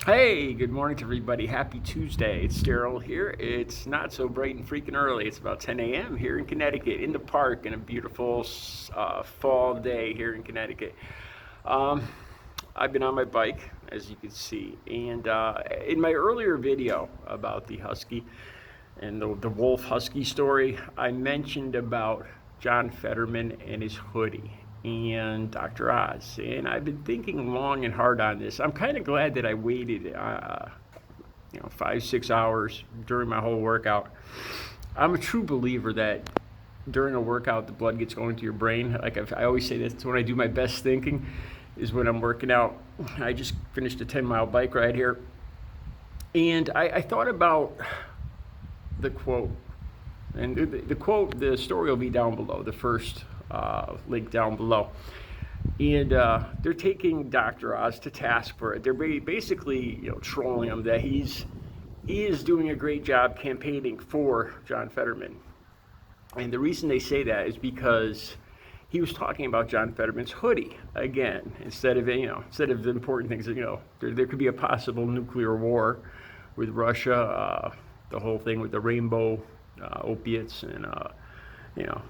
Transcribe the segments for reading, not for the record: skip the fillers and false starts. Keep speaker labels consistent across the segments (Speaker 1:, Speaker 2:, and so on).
Speaker 1: Hey, good morning to everybody. Happy Tuesday. It's Daryl here. It's not so bright and freaking early. It's about 10 a.m. here in Connecticut, in the park, in a beautiful fall day here in Connecticut. Um, I've been on my bike, as you can see, and in my earlier video about the Husky and the Wolf Husky story, I mentioned about John Fetterman and his hoodie and Dr. Oz. And I've been thinking long and hard on this. I'm kind of glad that I waited 5-6 hours during my whole workout. I'm a true believer that during a workout, the blood gets going to your brain. Like I always say, that's when I do my best thinking, is when I'm working out. I just finished a 10-mile bike ride here. And I thought about the quote. And the quote, the story will be down below, the first link down below. And they're taking Dr. Oz to task for it. They're basically, trolling him that he is doing a great job campaigning for John Fetterman. And the reason they say that is because he was talking about John Fetterman's hoodie again, instead of the important things that, there could be a possible nuclear war with Russia, the whole thing with the rainbow opiates and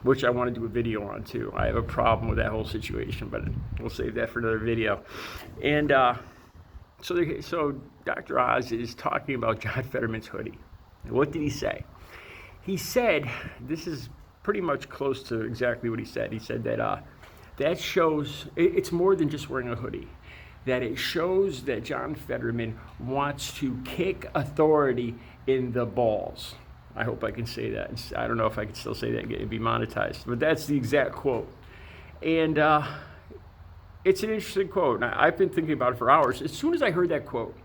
Speaker 1: which I want to do a video on too. I have a problem with that whole situation, but we'll save that for another video. And so Dr. Oz is talking about John Fetterman's hoodie. And what did he say? He said, this is pretty much close to exactly what he said. He said that that shows, it's more than just wearing a hoodie, that it shows that John Fetterman wants to kick authority in the balls. I hope I can say that. I don't know if I can still say that and get it be monetized, but that's the exact quote. And it's an interesting quote. I've been thinking about it for hours. As soon as I heard that quote,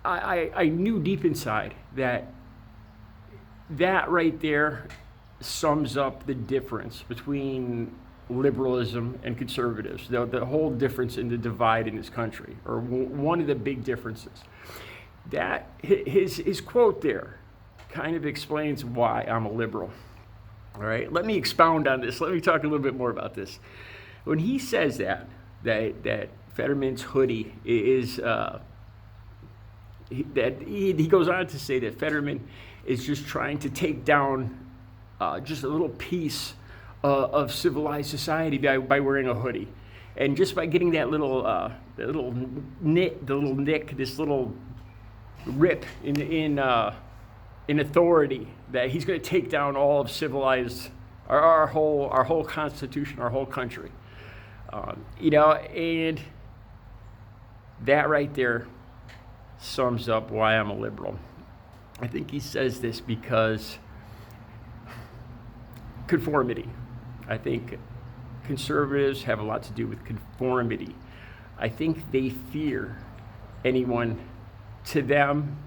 Speaker 1: I knew deep inside that right there sums up the difference between liberalism and conservatives, the whole difference in the divide in this country, or one of the big differences. That his quote there kind of explains why I'm a liberal. All right, let me expound on this. Let me talk a little bit more about this. When he says that Fetterman's hoodie is, he goes on to say that Fetterman is just trying to take down just a little piece of civilized society by wearing a hoodie, and just by getting that little nick, this little rip in authority, that he's going to take down all of civilized, our whole constitution, our whole country. And that right there sums up why I'm a liberal. I think he says this because conformity. I think conservatives have a lot to do with conformity. I think they fear anyone. To them,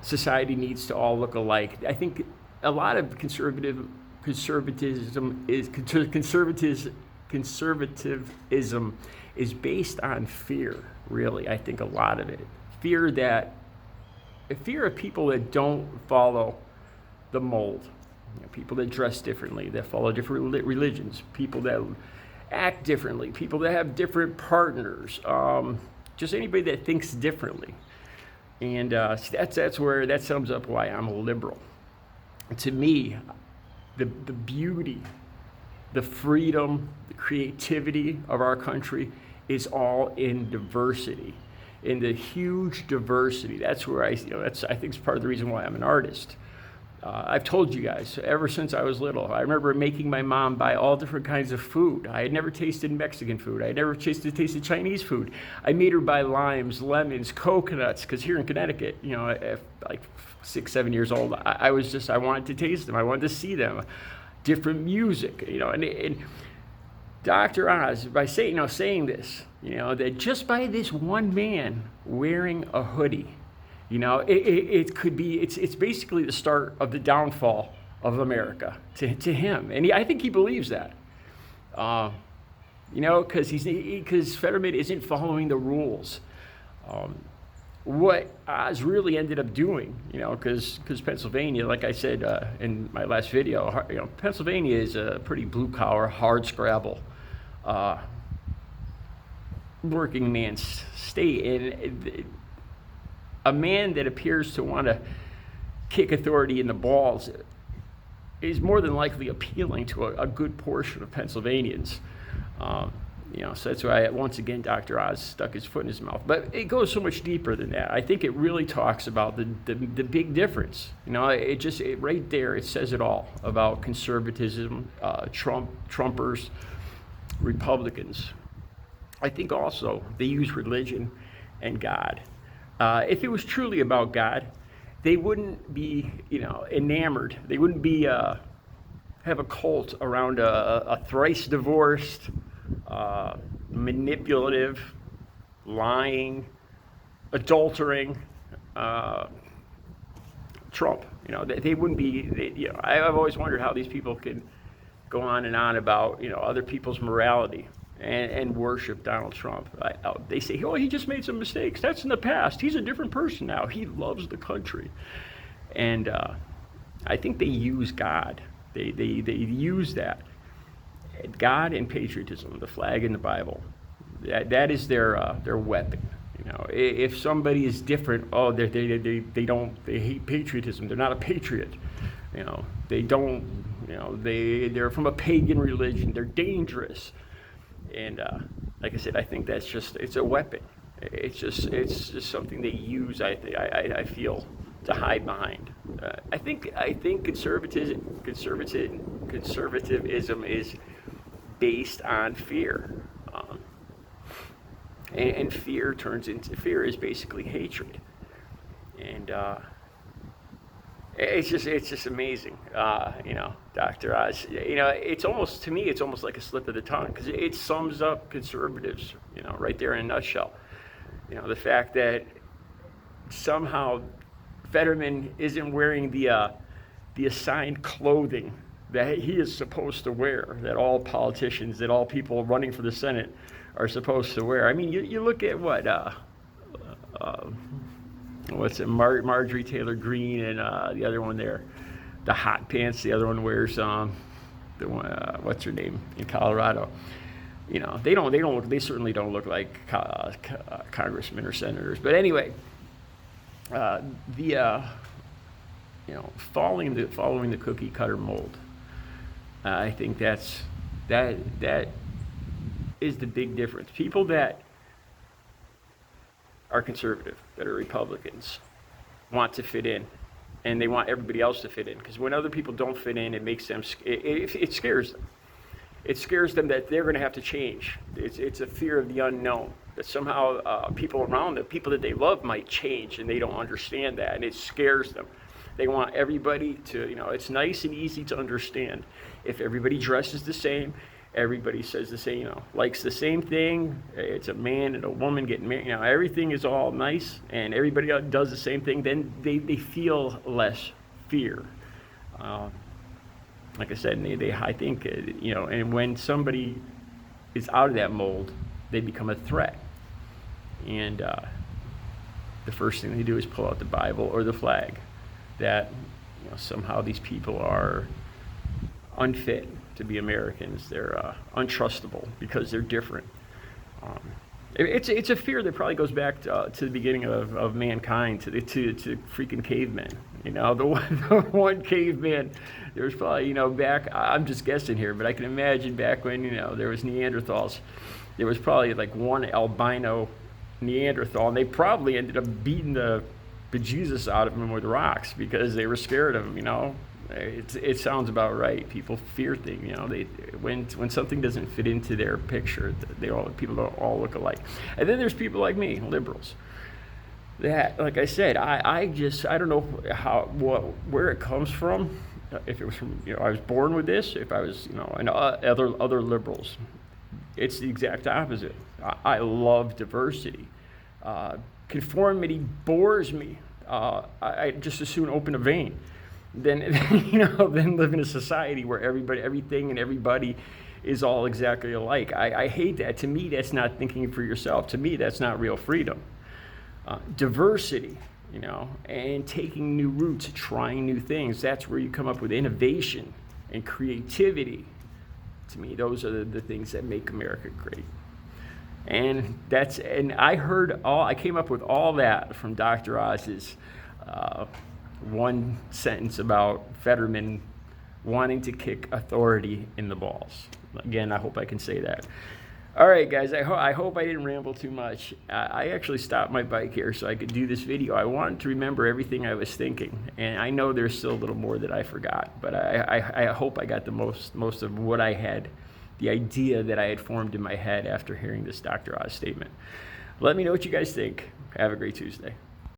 Speaker 1: society needs to all look alike. I think a lot of conservatism is based on fear, really. I think a lot of it. Fear of people that don't follow the mold. People that dress differently, that follow different religions, people that act differently, people that have different partners, just anybody that thinks differently. And that's where that sums up why I'm a liberal. To me, the beauty, the freedom, the creativity of our country is all in diversity, in the huge diversity. That's where I think it's part of the reason why I'm an artist. I've told you guys, ever since I was little, I remember making my mom buy all different kinds of food. I had never tasted Mexican food. I had never tasted Chinese food. I made her buy limes, lemons, coconuts, because here in Connecticut, at like 6-7 years old, I wanted to taste them. I wanted to see them. Different music, and Dr. Oz, by saying this, that just by this one man wearing a hoodie, it could be, it's basically the start of the downfall of America to him. And I think he believes that, because Fetterman isn't following the rules. What Oz really ended up doing, because Pennsylvania, like I said in my last video, Pennsylvania is a pretty blue collar, hard scrabble working man's state. And a man that appears to want to kick authority in the balls is more than likely appealing to a good portion of Pennsylvanians. So that's why, once again, Dr. Oz stuck his foot in his mouth. But it goes so much deeper than that. I think it really talks about the big difference. Right there, it says it all about conservatism, Trumpers, Republicans. I think also they use religion and God. If it was truly about God, they wouldn't be, enamored. They wouldn't be have a cult around a thrice divorced, manipulative, lying, adultering Trump. They wouldn't be. I've always wondered how these people could go on and on about other people's morality and worship Donald Trump. They say, oh, he just made some mistakes. That's in the past. He's a different person now. He loves the country. And I think they use God. They use that. God and patriotism, the flag in the Bible. That is their weapon. If somebody is different, they hate patriotism. They're not a patriot. They're from a pagan religion. They're dangerous. And like I said, I think it's a weapon. It's just something they use. I feel to hide behind. I think conservatism is based on fear, and fear is basically hatred, and it's just amazing. Dr. Oz, it's almost like a slip of the tongue, because it sums up conservatives, right there in a nutshell. The fact that somehow Fetterman isn't wearing the assigned clothing that he is supposed to wear, that all politicians, that all people running for the Senate are supposed to wear. I mean, you look at Marjorie Taylor Greene, and the other one there, the hot pants. The other one wears what's her name in Colorado. They certainly don't look like congressmen or senators. But anyway, following the cookie cutter mold. I think that is the big difference. People that are conservative, that are Republicans, want to fit in, and they want everybody else to fit in. Because when other people don't fit in, it makes them. It scares them. It scares them that they're going to have to change. It's a fear of the unknown. That somehow people around them, people that they love, might change, and they don't understand that, and it scares them. They want everybody to, it's nice and easy to understand. If everybody dresses the same, everybody says the same, likes the same thing, it's a man and a woman getting married, everything is all nice, and everybody does the same thing, then they feel less fear. Like I said, I think, and when somebody is out of that mold, they become a threat. And the first thing they do is pull out the Bible or the flag. That somehow these people are unfit to be Americans. They're untrustable because they're different. It's a fear that probably goes back to the beginning of mankind, to freaking cavemen. The one caveman. There was probably back. I'm just guessing here, but I can imagine back when there was Neanderthals. There was probably like one albino Neanderthal, and they probably ended up beating the bejesus out of him with rocks because they were scared of him. It sounds about right. People fear things. When something doesn't fit into their picture, people don't all look alike. And then there's people like me, liberals. That, like I said, I don't know where it comes from. If it was from I was born with this. If I was and other liberals, it's the exact opposite. I love diversity. Conformity bores me. I just as soon open a vein than live in a society where everything and everybody is all exactly alike. I hate that. To me, that's not thinking for yourself. To me, that's not real freedom. Diversity, and taking new routes, trying new things. That's where you come up with innovation and creativity. To me, those are the things that make America great. And I came up with all that from Dr. Oz's one sentence about Fetterman wanting to kick authority in the balls. Again, I hope I can say that. All right, guys, I hope I didn't ramble too much. I actually stopped my bike here so I could do this video. I wanted to remember everything I was thinking, and I know there's still a little more that I forgot, but I hope I got the most of what I had, the idea that I had formed in my head after hearing this Dr. Oz statement. Let me know what you guys think. Have a great Tuesday.